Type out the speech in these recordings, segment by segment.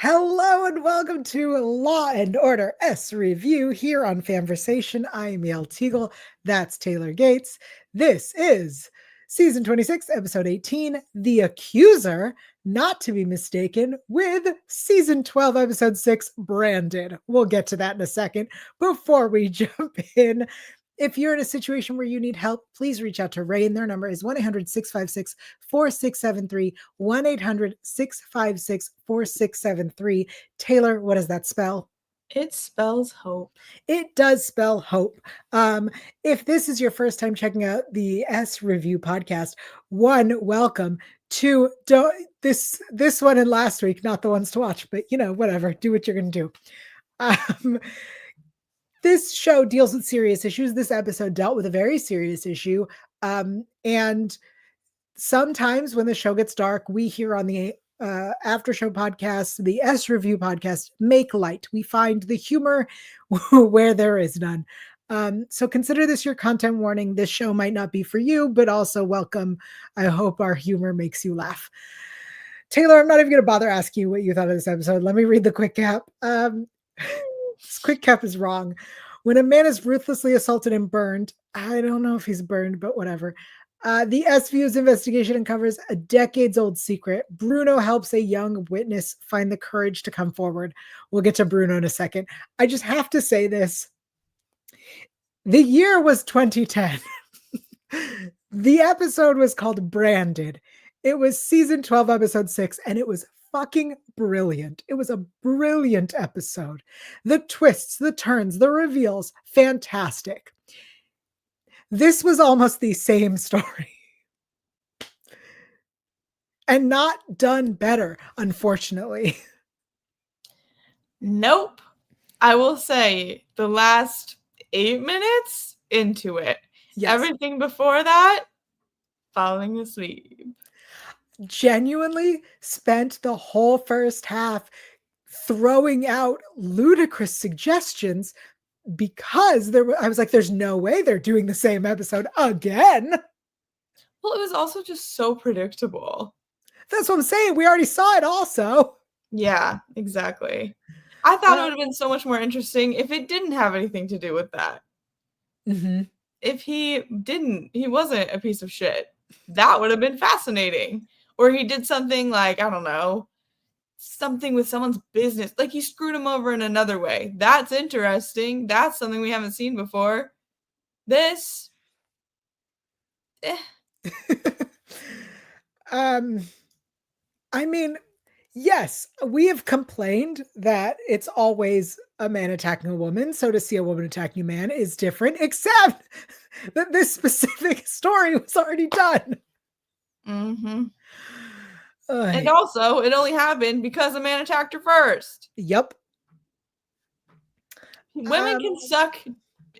Hello and welcome to Law and Order SVU here on FANVERSATION. I am Yael Tygiel. That's Taylor Gates. This is season 26, episode 18, The Accuser, not to be mistaken with season 12, episode 6, Branded. We'll get to that in a second. Before we jump in, if you're in a situation where you need help, please reach out to RAINN. Their number is 1-800-656-4673, 1-800-656-4673. Taylor, what does that spell? It spells hope. It does spell hope. If this is your first time checking out the SVU podcast, one, welcome. Two, this one and last week, not the ones to watch, but whatever, do what you're going to do. This show deals with serious issues. This episode dealt with a very serious issue. And sometimes when the show gets dark, we here on the aftershow podcast, the SVU podcast, make light. We find the humor where there is none. So consider this your content warning. This show might not be for you, but also welcome. I hope our humor makes you laugh. Taylor, I'm not even going to bother asking you what you thought of this episode. Let me read the quick cap. This quick cap is wrong. When a man is ruthlessly assaulted and burned, I don't know if he's burned, but whatever. The SVU's investigation uncovers a decades-old secret. Bruno helps a young witness find the courage to come forward. We'll get to Bruno in a second. I just have to say this. The year was 2010. The episode was called Branded. It was season 12, episode 6, and it was fucking brilliant. It was a brilliant episode. The twists, the turns, the reveals, fantastic. This was almost the same story. And not done better, unfortunately. Nope. I will say the last 8 minutes into it. Yes. Everything before that, falling asleep. Genuinely spent the whole first half throwing out ludicrous suggestions because I was like, there's no way they're doing the same episode again. Well, it was also just so predictable. That's what I'm saying. We already saw it also. Yeah, exactly. I thought it would have been so much more interesting if it didn't have anything to do with that. Mm-hmm. If he wasn't a piece of shit, that would have been fascinating. Or he did something like, I don't know, something with someone's business. Like he screwed him over in another way. That's interesting. That's something we haven't seen before. This. I mean, yes, we have complained that it's always a man attacking a woman. So to see a woman attacking a man is different, except that this specific story was already done. Mm-hmm. And also, it only happened because a man attacked her first. Yep. Women can suck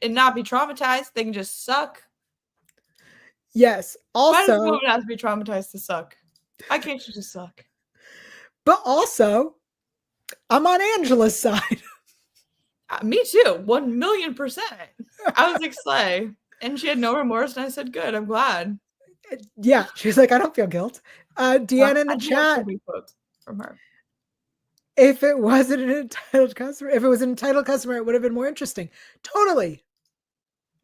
and not be traumatized. They can just suck. Yes. Also, why does a woman have to be traumatized to suck? Why can't you just suck? But also, I'm on Angela's side. Me too. 1,000,000%. I was like, slay. And she had no remorse. And I said, good. I'm glad. Yeah. She's like, I don't feel guilt. Deanna in the chat. From her. If it wasn't an entitled customer, if it was an entitled customer, it would have been more interesting. Totally.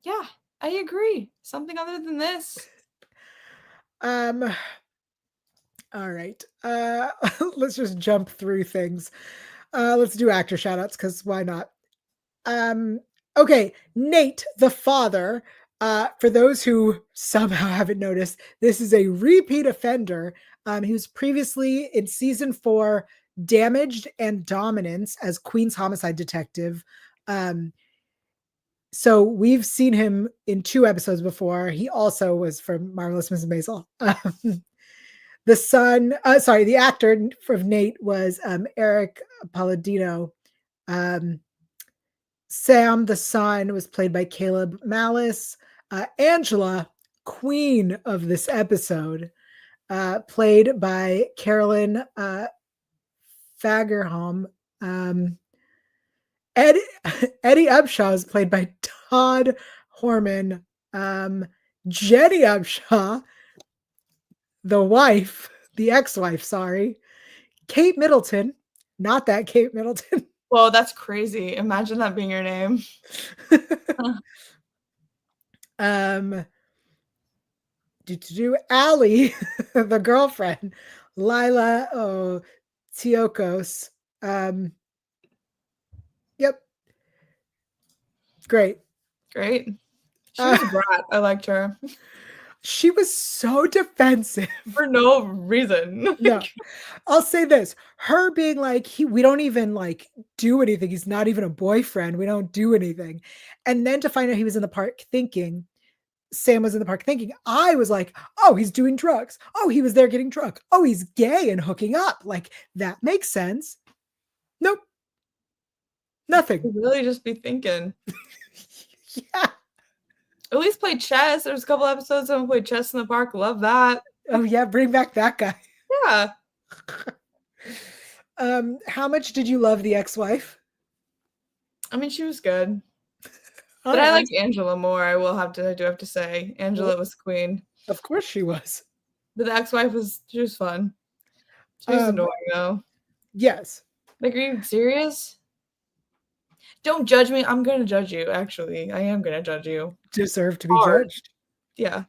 Yeah, I agree. Something other than this. All right. Let's just jump through things. Let's do actor shoutouts because why not? Okay, Nate, the father. For those who somehow haven't noticed, this is a repeat offender. He was previously in season 4, Damaged and Dominance as Queen's homicide detective. So we've seen him in 2 episodes before. He also was from Marvelous Mrs. Maisel. The actor from Nate was Eric Palladino. Sam, the son, was played by Caleb Malice. Angela, queen of this episode, played by Carolyn Fagerholm. Eddie Upshaw is played by Todd Horman. Jenny Upshaw, the ex-wife, Kate Middleton, Not that Kate Middleton. Whoa, that's crazy. Imagine that being your name. Allie, the girlfriend, Lila Tiokos. Yep. Great. Great. She was a brat. I liked her. She was so defensive. For no reason. No. I'll say this. Her being like, we don't even like do anything. He's not even a boyfriend. We don't do anything. And then to find out he was in the park thinking, Sam was in the park thinking, I was like, oh, he's doing drugs. Oh, he was there getting drunk. Oh, he's gay and hooking up. Like, that makes sense. Nope. Nothing. You really just be thinking. Yeah. At least play chess. There's a couple episodes of him play chess in the park. Love that. Oh, yeah. Bring back that guy. Yeah. How much did you love the ex-wife? I mean, she was good. But I liked Angela more. I do have to say. Angela was queen. Of course she was. But the ex-wife she was fun. She was annoying though. Yes. Like, are you serious? Don't judge me. I'm gonna judge you, actually. I am gonna judge you. Deserve to be judged. Yeah.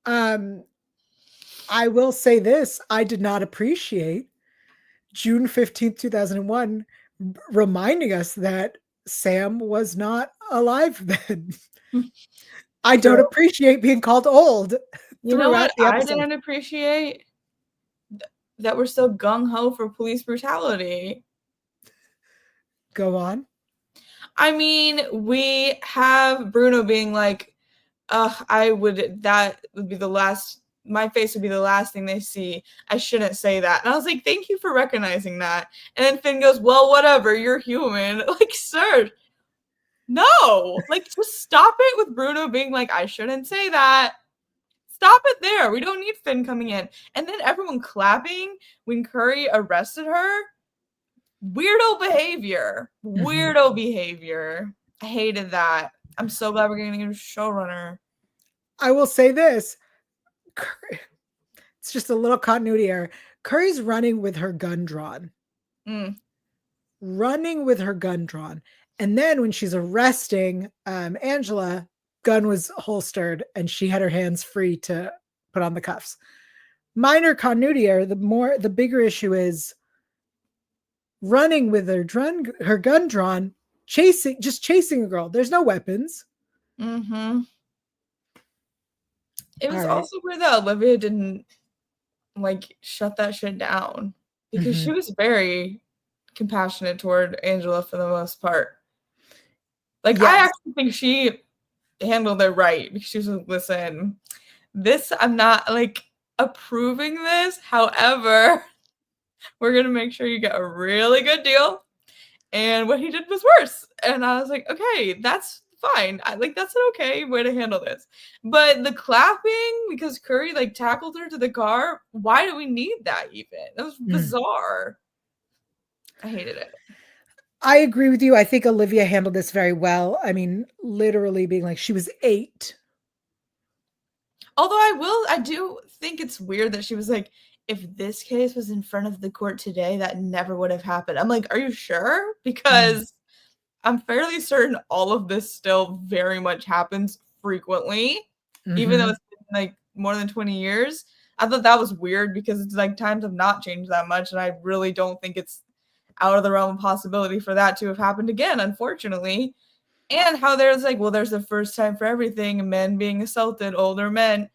I will say this. I did not appreciate June 15th, 2001 reminding us that Sam was not alive then. I don't appreciate being called old. You know what I didn't appreciate? That we're so gung-ho for police brutality. Go on. I mean, we have Bruno being like, that would be the last, my face would be the last thing they see. I shouldn't say that. And I was like, thank you for recognizing that. And then Finn goes, well, whatever, you're human. Like, sir, no. Like, just stop it with Bruno being like, I shouldn't say that. Stop it there. We don't need Finn coming in. And then everyone clapping when Curry arrested her. Weirdo behavior. Weirdo behavior. I hated that. I'm so glad we're getting a showrunner. I will say this. It's just a little continuity error. Curry's running with her gun drawn. Running with her gun drawn. And then when she's arresting Angela, gun was holstered and she had her hands free to put on the cuffs. Minor continuity error. The bigger issue is running with her gun drawn, chasing a girl. There's no weapons. It was also weird that Olivia didn't like shut that shit down because she was very compassionate toward Angela for the most part. Like, yes. I actually think she handled it right because she was like, listen, I'm not like approving this. However, we're going to make sure you get a really good deal. And what he did was worse. And I was like, okay, that's fine. That's an okay way to handle this. But the clapping, because Curry like tackled her to the car, why do we need that even? That was bizarre. I hated it. I agree with you. I think Olivia handled this very well. I mean, literally being like, she was 8. Although I do think it's weird that she was like, if this case was in front of the court today, that never would have happened. I'm like, are you sure? Because I'm fairly certain all of this still very much happens frequently, even though it's been like more than 20 years. I thought that was weird because it's like times have not changed that much. And I really don't think it's out of the realm of possibility for that to have happened again, unfortunately. And how there's like, well, there's the first time for everything, men being assaulted, older men.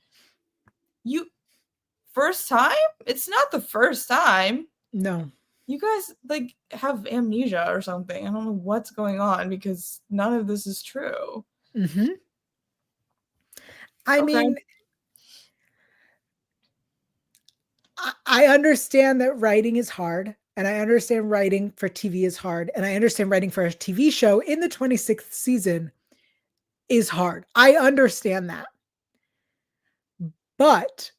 First time? It's not the first time. No. You guys like have amnesia or something. I don't know what's going on because none of this is true. I mean, I understand that writing is hard, and I understand writing for TV is hard, and I understand writing for a TV show in the 26th season is hard. I understand that. But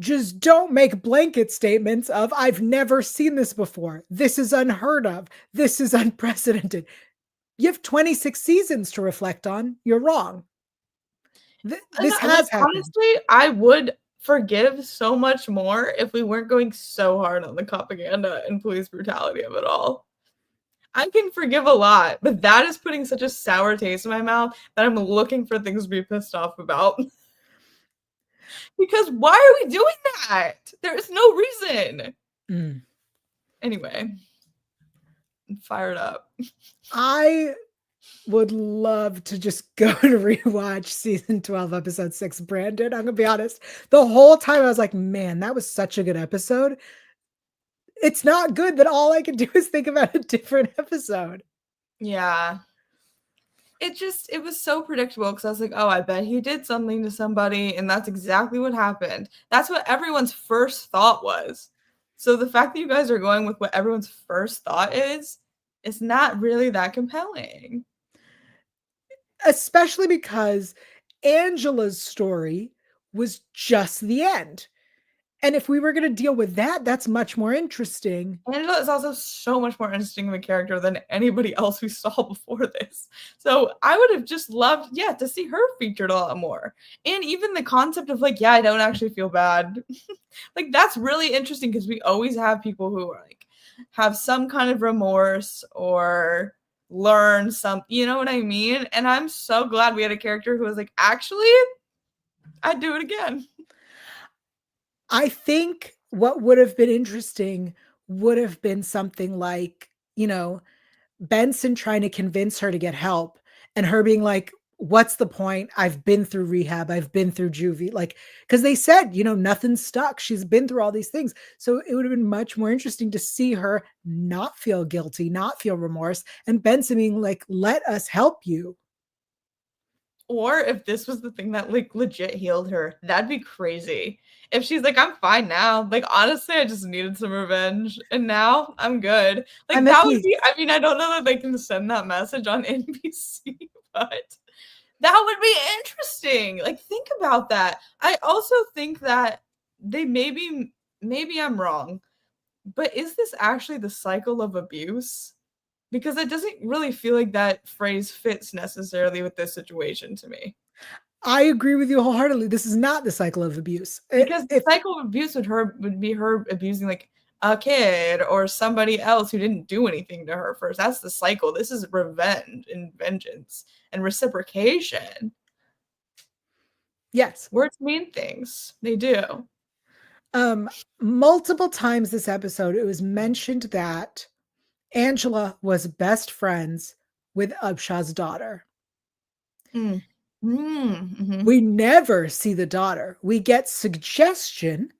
just don't make blanket statements of, I've never seen this before. This is unheard of. This is unprecedented. You have 26 seasons to reflect on. You're wrong. This has happened. Honestly, I would forgive so much more if we weren't going so hard on the propaganda and police brutality of it all. I can forgive a lot, but that is putting such a sour taste in my mouth that I'm looking for things to be pissed off about. Because why are we doing that? There is no reason. Anyway, I'm fired up. I would love to just go and rewatch season 12, episode 6, Brandon. I'm gonna be honest. The whole time I was like, man, that was such a good episode. It's not good that all I can do is think about a different episode. Yeah. It was so predictable because I was like, oh, I bet he did something to somebody, and that's exactly what happened. That's what everyone's first thought was. So the fact that you guys are going with what everyone's first thought is not really that compelling. Especially because Angela's story was just the end. And if we were going to deal with that, that's much more interesting. Angela is also so much more interesting of a character than anybody else we saw before this. So I would have just loved, to see her featured a lot more. And even the concept of like, I don't actually feel bad. Like, that's really interesting because we always have people who are like, have some kind of remorse or learn some, you know what I mean? And I'm so glad we had a character who was like, actually, I'd do it again. I think what would have been interesting would have been something like, Benson trying to convince her to get help and her being like, what's the point? I've been through rehab. I've been through juvie. Like, because they said, nothing's stuck. She's been through all these things. So it would have been much more interesting to see her not feel guilty, not feel remorse, and Benson being like, let us help you. Or if this was the thing that like legit healed her, that'd be crazy. If she's like, I'm fine now. Like, honestly, I just needed some revenge. And now I'm good. Like, that would be, I mean, I don't know that they can send that message on NBC, but that would be interesting. Like, think about that. I also think that they maybe I'm wrong, but is this actually the cycle of abuse? Because it doesn't really feel like that phrase fits necessarily with this situation to me. I agree with you wholeheartedly. This is not the cycle of abuse. Because the cycle of abuse would be her abusing like a kid or somebody else who didn't do anything to her first. That's the cycle. This is revenge and vengeance and reciprocation. Yes. Words mean things. They do. Multiple times this episode, it was mentioned that Angela was best friends with Upshaw's daughter. Mm-hmm. We never see the daughter. We get suggestion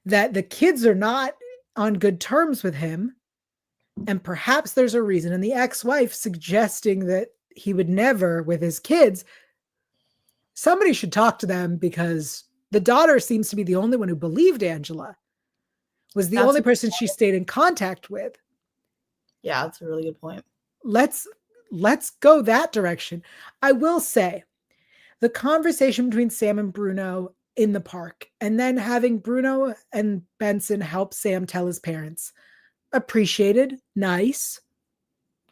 that the kids are not on good terms with him, and perhaps there's a reason. And the ex-wife suggesting that he would never with his kids. Somebody should talk to them because the daughter seems to be the only one who believed Angela, was the only person she stayed in contact with. Yeah, that's a really good point. Let's go that direction. I will say the conversation between Sam and Bruno in the park, and then having Bruno and Benson help Sam tell his parents. Appreciated, nice,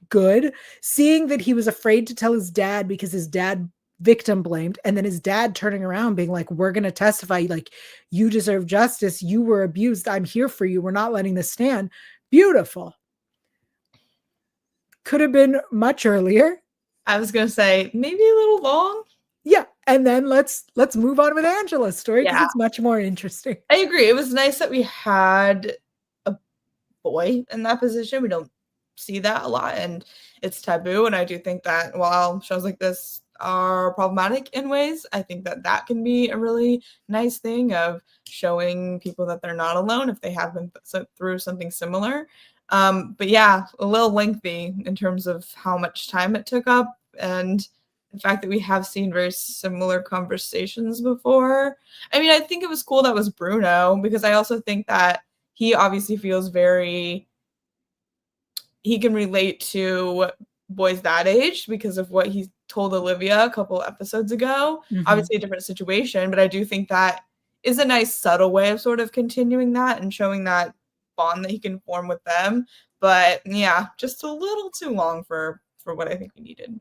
good. Seeing that he was afraid to tell his dad because his dad victim blamed, and then his dad turning around being like, we're going to testify, like, you deserve justice. You were abused. I'm here for you. We're not letting this stand. Beautiful. Could have been much earlier. I was going to say maybe a little long. Yeah, and then let's move on with Angela's story because it's much more interesting. I agree. It was nice that we had a boy in that position. We don't see that a lot, and it's taboo. And I do think that while shows like this are problematic in ways, I think that that can be a really nice thing of showing people that they're not alone if they have been through something similar. But yeah, a little lengthy in terms of how much time it took up, and the fact that we have seen very similar conversations before. I mean, I think it was cool that was Bruno, because I also think that he obviously feels he can relate to boys that age because of what he told Olivia a couple episodes ago. Mm-hmm. Obviously a different situation, but I do think that is a nice subtle way of sort of continuing that and showing that bond that he can form with them. But yeah, just a little too long for what I think we needed.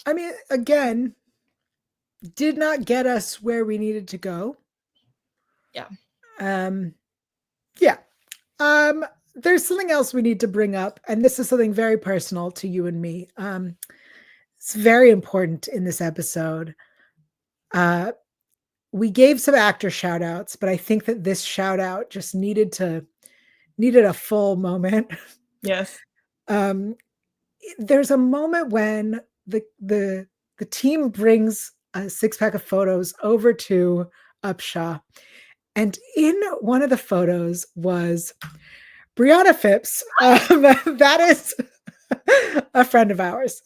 I mean, again, did not get us where we needed to go. Yeah. Yeah. There's something else we need to bring up, and this is something very personal to you and me. It's very important in this episode. We gave some actor shout outs, but I think that this shout out just needed a full moment. Yes. There's a moment when the team brings a 6-pack of photos over to Upshaw, and in one of the photos was Brianna Phipps. That is a friend of ours.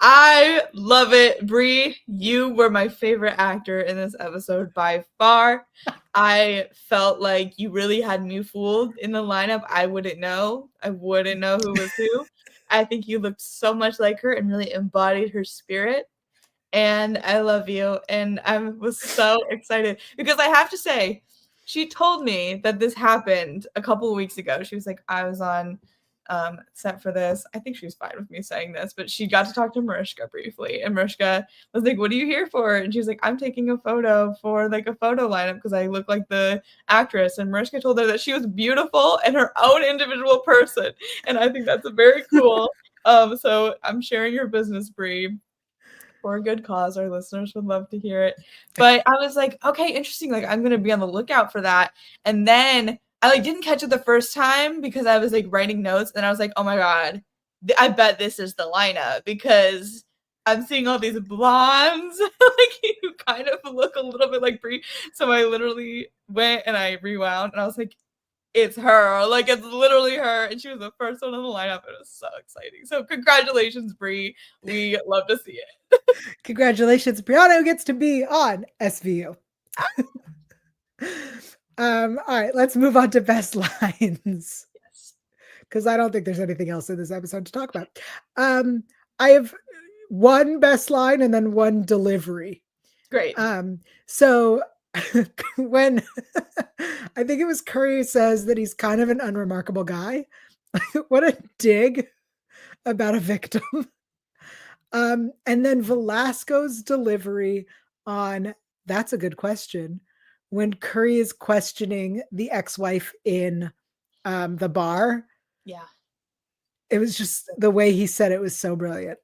I love it. Brie, you were my favorite actor in this episode by far. I felt like you really had me fooled in the lineup. I wouldn't know. I wouldn't know who was who. I think you looked so much like her and really embodied her spirit. And I love you. And I was so excited because I have to say, she told me that this happened a couple of weeks ago. She was like, I was on set for this. I think she was fine with me saying this, but she got to talk to Mariska briefly. And Mariska was like, what are you here for? And she was like, I'm taking a photo for like a photo lineup because I look like the actress. And Mariska told her that she was beautiful and her own individual person. And I think that's very cool. So I'm sharing your business, Brie, for a good cause. Our listeners would love to hear it. But I was like, okay, interesting. Like, I'm gonna be on the lookout for that. And then I like didn't catch it the first time because I was like writing notes, and I was like, oh my god, I bet this is the lineup because I'm seeing all these blondes, like you kind of look a little bit like Brie. So I literally went and I rewound, and I was like, it's her. Like, it's literally her. And she was the first one on the lineup. It was so exciting. So congratulations, Brie. We love to see it. Congratulations, Brianna, who gets to be on SVU. All right, let's move on to best lines. Yes. Because I don't think there's anything else in this episode to talk about. I have one best line and then one delivery. Great. So when I think it was Curry says that he's kind of an unremarkable guy. What a dig about a victim. And then Velasco's delivery on that's a good question. When Curry is questioning the ex-wife in the bar. Yeah. It was just the way he said it was so brilliant.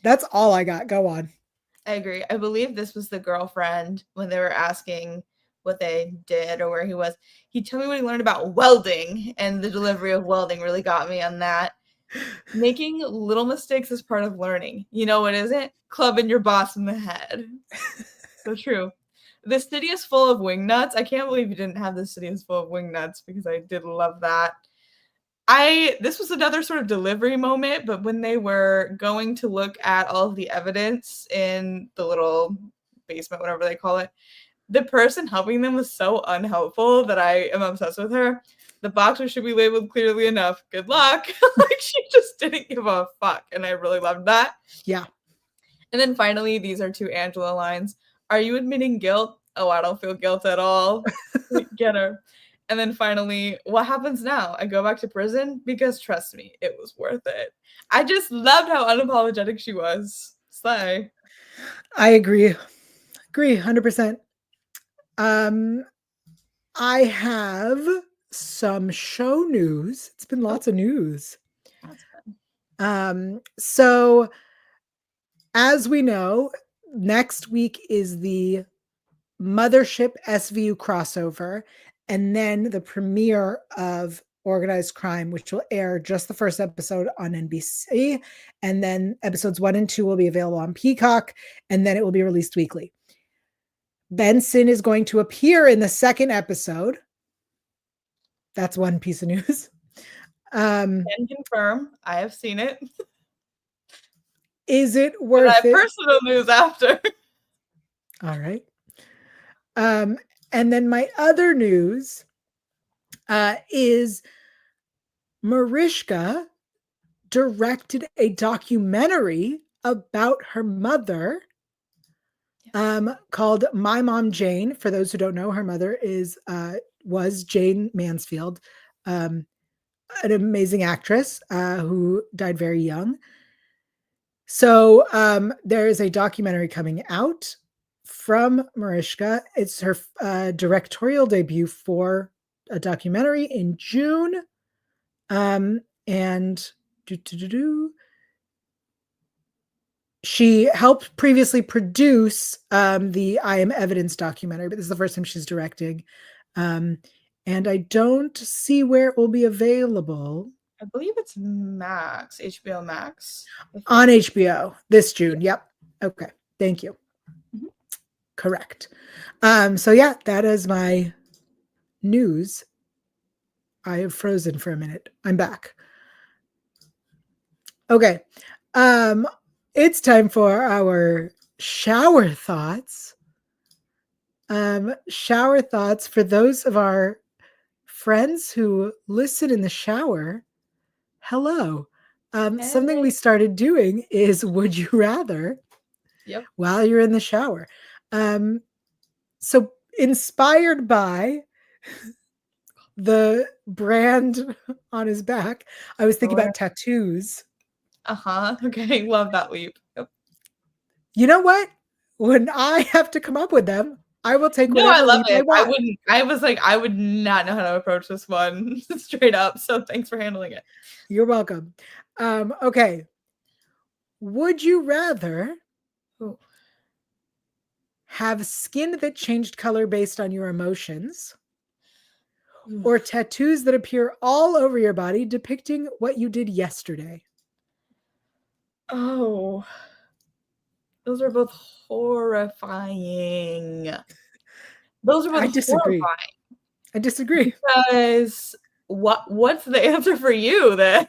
That's all I got. Go on. I agree. I believe this was the girlfriend when they were asking what they did or where he was. He told me what he learned about welding, and the delivery of welding really got me on that. Making little mistakes is part of learning. You know what isn't? Clubbing your boss in the head. So true. The city is full of wing nuts. I can't believe you didn't have the city is full of wing nuts because I did love that. This was another sort of delivery moment, but when they were going to look at all of the evidence in the little basement, whatever they call it, the person helping them was so unhelpful that I am obsessed with her. The boxer should be labeled clearly enough. Good luck. Like, she just didn't give a fuck, and I really loved that. Yeah. And then finally, these are two Angela lines. Are you admitting guilt? Oh, I don't feel guilt at all. Get her. And then finally, what happens now? I go back to prison? Because trust me, it was worth it. I just loved how unapologetic she was. Slay. I agree. 100%. I have some show news. It's been lots of news. That's fun. So as we know, next week is the Mothership SVU crossover, and then the premiere of Organized Crime, which will air just the first episode on NBC, and then episodes 1 and 2 will be available on Peacock, and then it will be released weekly. Benson is going to appear in the second episode. That's one piece of news. Can confirm. I have seen it. Is it worth it? Personal news after. All right. And then my other news is Mariska directed a documentary about her mother called My Mom Jane. For those who don't know, her mother was Jane Mansfield, an amazing actress who died very young. So there is a documentary coming out from Mariska. It's her directorial debut for a documentary in June. And she helped previously produce the I Am Evidence documentary, but this is the first time she's directing. And I don't see where it will be available. I believe it's Max, HBO Max. On HBO this June. Yep. Okay. Thank you. Mm-hmm. Correct. So yeah, that is my news. I have frozen for a minute. I'm back. Okay. It's time for our shower thoughts. Shower thoughts for those of our friends who listen in the shower. Hello. Something we started doing is Would You Rather? Yep. While you're in the shower. So inspired by the brand on his back, I was thinking about tattoos. Okay. Love that leap. Yep. You know what? When I have to come up with them, I will take whatever leap I want. I would not know how to approach this one straight up. So thanks for handling it. You're welcome. Okay. Would you rather have skin that changed color based on your emotions, or tattoos that appear all over your body depicting what you did yesterday? Oh, those are both horrifying. Those are both horrifying. I disagree. Because what's the answer for you then?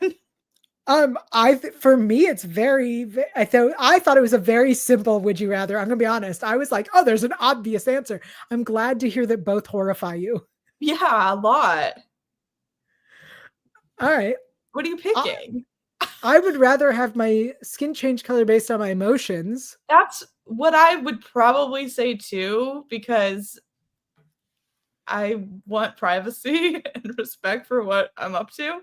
For me, it's I thought it was a very simple would you rather. I'm gonna be honest. I was like, oh, there's an obvious answer. I'm glad to hear that both horrify you. Yeah, a lot. All right. What are you picking? I would rather have my skin change color based on my emotions. That's what I would probably say too, because I want privacy and respect for what I'm up to.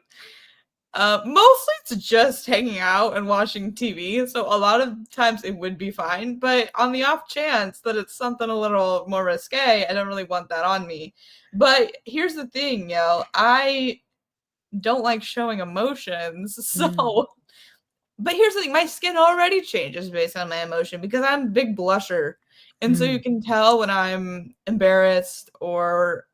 Mostly it's just hanging out and watching TV, so a lot of times it would be fine, but on the off chance that it's something a little more risque, I don't really want that on me. But here's the thing, Yael, I don't like showing emotions, so but here's the thing, my skin already changes based on my emotion because I'm a big blusher, and so you can tell when I'm embarrassed or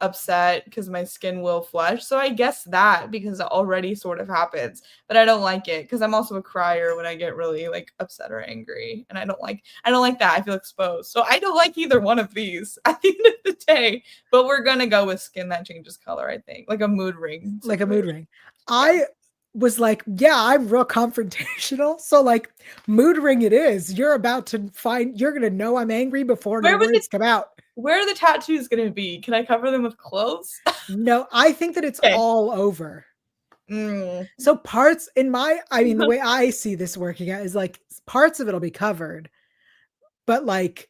upset because my skin will flush. So I guess that, because it already sort of happens, but I don't like it because I'm also a crier when I get really like upset or angry, and I don't like that. I feel exposed. So I don't like either one of these at the end of the day, but we're gonna go with skin that changes color. I think like a mood ring. Like a mood ring. I was like, yeah, I'm real confrontational. So like mood ring it is. You're gonna know I'm angry before the words come out. Where are the tattoos going to be? Can I cover them with clothes? No, I think that it's all over. So parts the way I see this working out is like parts of it'll be covered, but like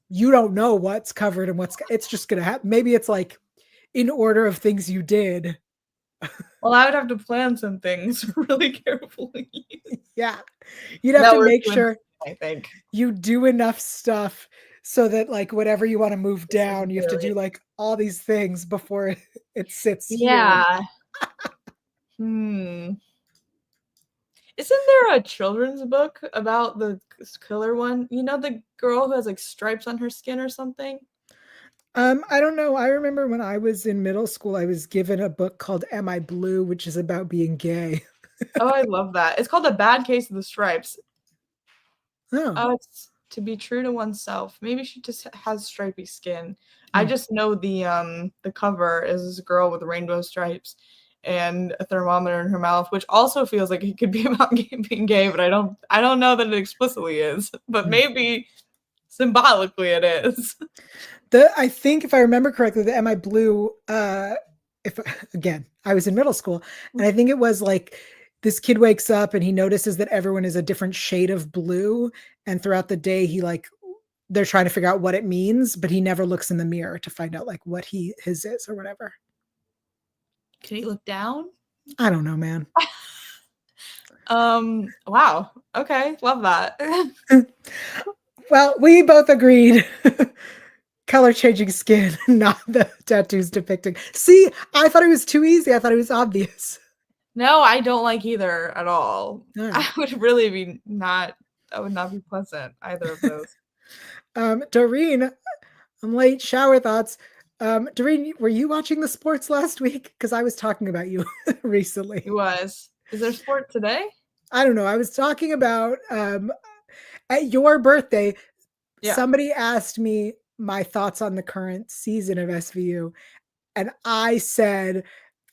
you don't know what's covered and it's just going to happen. Maybe it's like in order of things you did. Well, I would have to plan some things really carefully. Yeah. You'd have to make sure I think you do enough stuff so that like whatever you want to move down, you have to do like all these things before it sits here. Isn't there a children's book about the killer one? You know, the girl who has like stripes on her skin or something? I don't know. I remember when I was in middle school, I was given a book called Am I Blue, which is about being gay. Oh, I love that. It's called A Bad Case of the Stripes. Oh. It's to be true to oneself. Maybe she just has stripy skin. I just know the cover is this girl with rainbow stripes and a thermometer in her mouth, which also feels like it could be about being gay, but I don't know that it explicitly is, but maybe symbolically it is. I think if I remember correctly, the Am I Blue, if again, I was in middle school, and I think it was like this kid wakes up and he notices that everyone is a different shade of blue, and throughout the day they're trying to figure out what it means, but he never looks in the mirror to find out like what his is or whatever. Can he look down? I don't know, man. Wow. Okay, love that. Well, we both agreed. Color changing skin, not the tattoos depicting. See, I thought it was too easy. I thought it was obvious. No, I don't like either at all. All I right. would really be not. That would not be pleasant, either of those. Doreen, I'm late. Shower thoughts. Doreen, were you watching the sports last week? Because I was talking about you recently. It was. Is there sport today? I don't know. I was talking about at your birthday, Yeah. somebody asked me my thoughts on the current season of SVU. And I said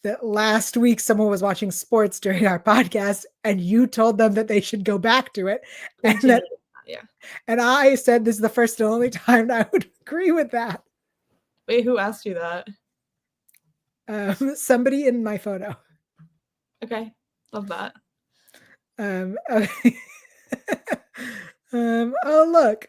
that last week someone was watching sports during our podcast and you told them that they should go back to it. And that, yeah. And I said this is the first and only time I would agree with that. Wait, who asked you that? Somebody in my photo. Okay. Love that. Okay. Oh look,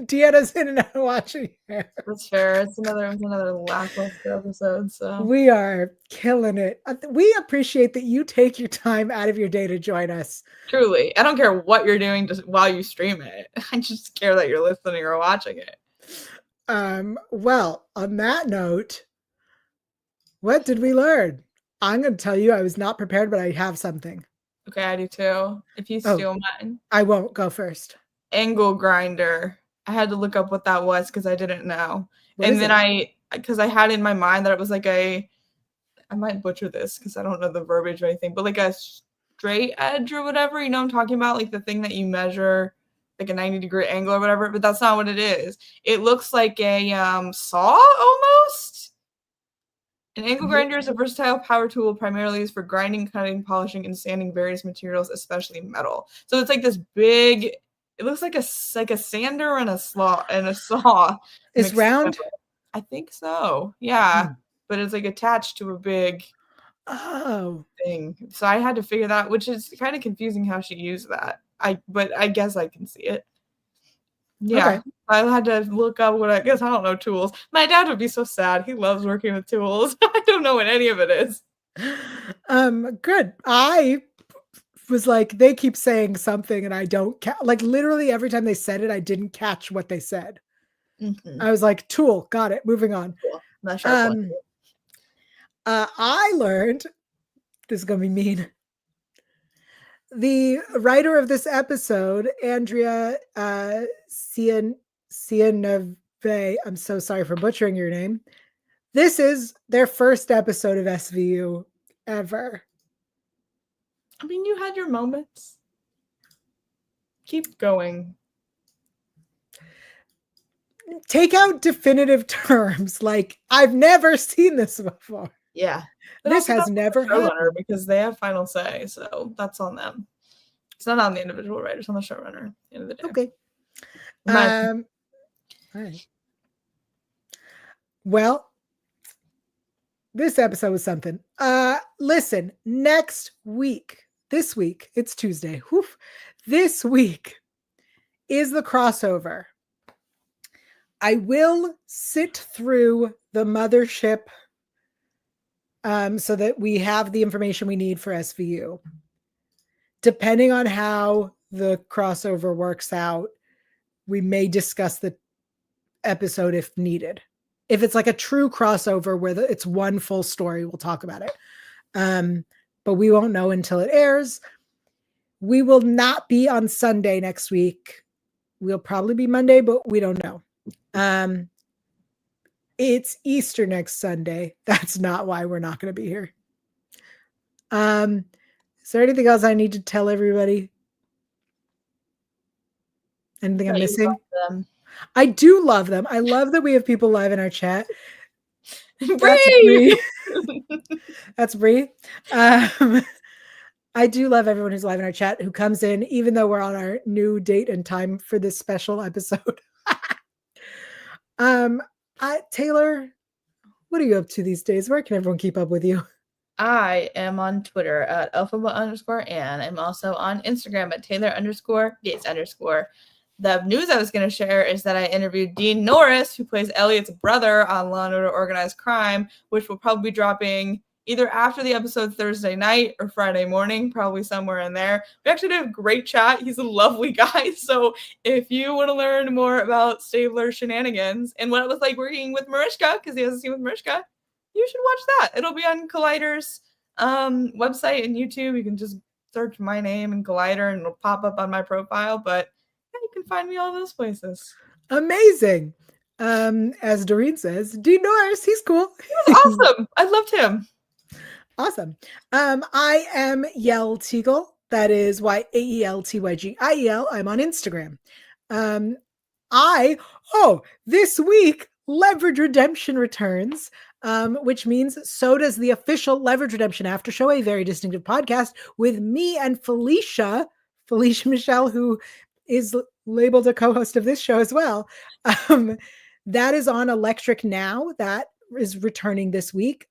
Deanna's in and out watching here. That's fair. It's another lackluster episode. So we are killing it. We appreciate that you take your time out of your day to join us. Truly, I don't care what you're doing just while you stream it. I just care that you're listening or watching it. Well, on that note, what did we learn? I'm going to tell you I was not prepared, but I have something. Okay, I do too. If you steal mine. I won't go first. Angle grinder. I had to look up what that was because I didn't know. And then because I had in my mind that it was like I might butcher this because I don't know the verbiage or anything, but like a straight edge or whatever, you know what I'm talking about? Like the thing that you measure like a 90-degree angle or whatever, but that's not what it is. It looks like a saw almost. An angle grinder is a versatile power tool primarily used for grinding, cutting, polishing, and sanding various materials, especially metal. So it's like this big. It looks like a sander and a saw. It's round. I think so. Yeah, but it's like attached to a big thing. So I had to figure that out, which is kind of confusing how she used that. But I guess I can see it. Yeah, okay. I had to look up I don't know tools. My dad would be so sad. He loves working with tools. I don't know what any of it is. Good. I was like, they keep saying something and I don't like literally every time they said it, I didn't catch what they said. Mm-hmm. I was like, tool, got it. Moving on. Cool. Not sure. I learned this is gonna be mean. The writer of this episode, Andrea Cianove, I'm so sorry for butchering your name. This is their first episode of SVU ever. I mean, you had your moments. Keep going. Take out definitive terms. Like, I've never seen this before. Yeah. But this has never happened. Because they have final say, so that's on them. It's not on the individual writers, on the showrunner at the end of the day. Okay. All right. Well, this episode was something. Listen, this week, it's Tuesday. Woof. This week is the crossover. I will sit through the mothership so that we have the information we need for SVU. Depending on how the crossover works out, we may discuss the episode if needed. If it's like a true crossover where it's one full story, we'll talk about it. But we won't know until it airs. We will not be on Sunday next week. We'll probably be Monday, but we don't know. It's Easter next Sunday. That's not why we're not going to be here. Is there anything else I need to tell everybody? Anything I'm missing? I do love them. I love that we have people live in our chat. Bree! That's Bree. I do love everyone who's live in our chat who comes in, even though we're on our new date and time for this special episode. Taylor, what are you up to these days? Where can everyone keep up with you? I am on Twitter at alphaba_Ann. I'm also on Instagram at Taylor_Gates_. The news I was going to share is that I interviewed Dean Norris, who plays Elliot's brother on Law and Order Organized Crime, which will probably be dropping either after the episode Thursday night or Friday morning, probably somewhere in there. We actually did a great chat. He's a lovely guy. So if you want to learn more about Stabler shenanigans and what it was like working with Mariska, because he has a scene with Mariska, you should watch that. It'll be on Collider's website and YouTube. You can just search my name and Collider and it'll pop up on my profile. But yeah, you can find me all those places. Amazing. As Doreen says, Dean Norris, he's cool. He was awesome. I loved him. Awesome. I am Yael Tygiel. That is YAELTYGIEL. I'm on Instagram. This week, Leverage Redemption returns, which means so does the official Leverage Redemption After Show, a very distinctive podcast with me and Felicia Michelle, who is labeled a co-host of this show as well. That is on Electric Now. That is returning this week.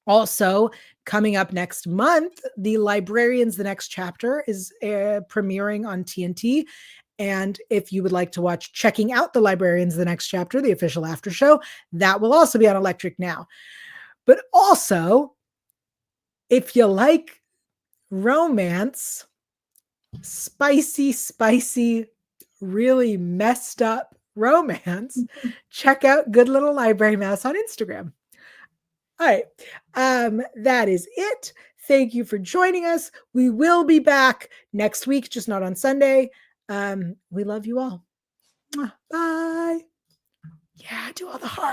Also, coming up next month, The Librarians, the next chapter is premiering on TNT. And if you would like to watch Checking Out the Librarians, the next chapter, the official after show, that will also be on Electric Now. But also, if you like romance, spicy, really messed up romance, check out Good Little Library Mouse on Instagram. All right. That is it. Thank you for joining us. We will be back next week, just not on Sunday. We love you all. Bye. Yeah, do all the hard.